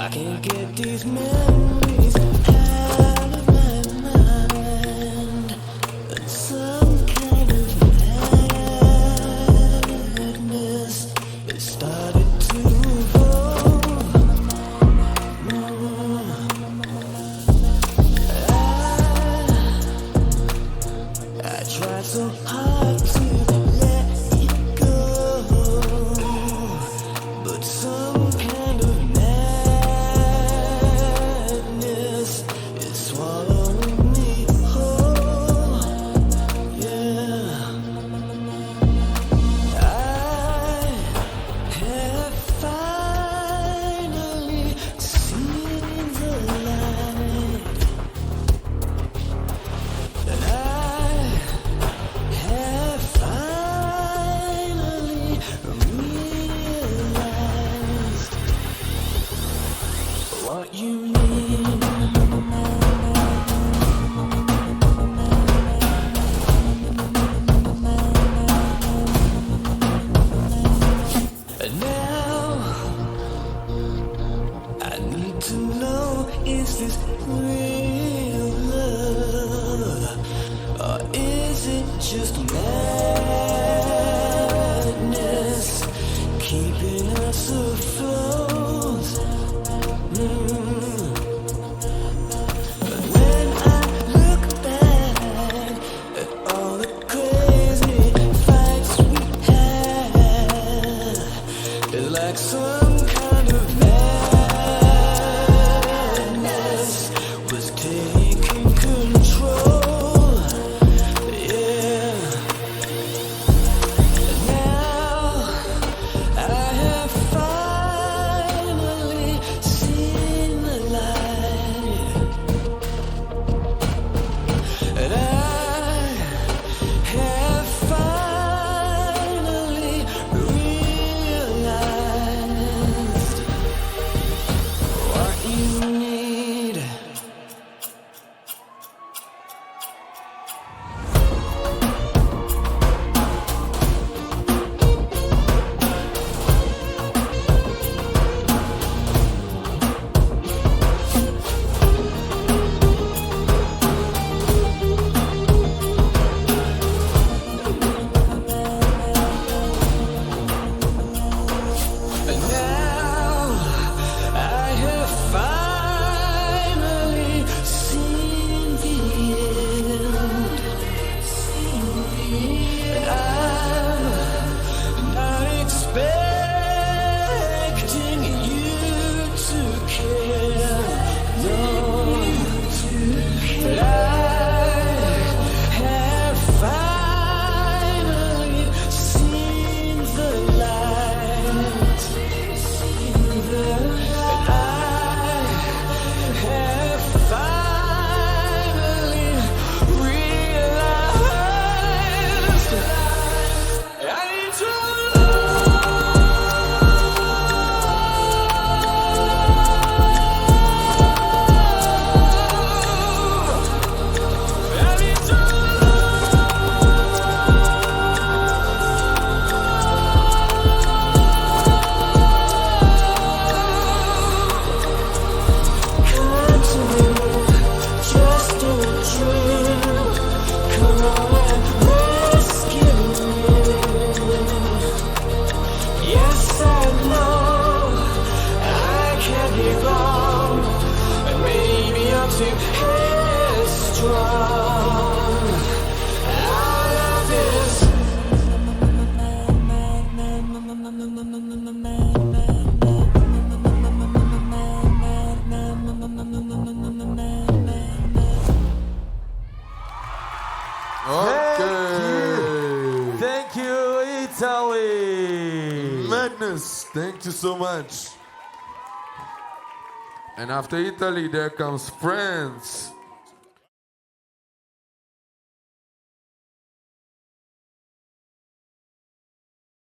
I can't get these memories out of my mind. Some kind of madness, it started to evolve. I tried so hard to let it go, but some kind of madness is swallowing me whole. Yeah, I have finally seen the light, and I have finally realized what you mean. And now I need to know, is this real love, or is it just madness keeping us afloat? But when I look back at all the crazy fights we had, it's like some kind of madness was taking control. Yeah. And now I have finally seen the light, and I have finally realized what you need. And now I have finally seen the end, and I'm not expecting you to care, no, but I have finally seen the light, and I have finally realized I need to just a dream. Come on and rescue me. Yes, I know I can't be wrong, and maybe I'm too headstrong. Our love is Thank you, Italy. Madness, thank you so much. And after Italy, there comes France.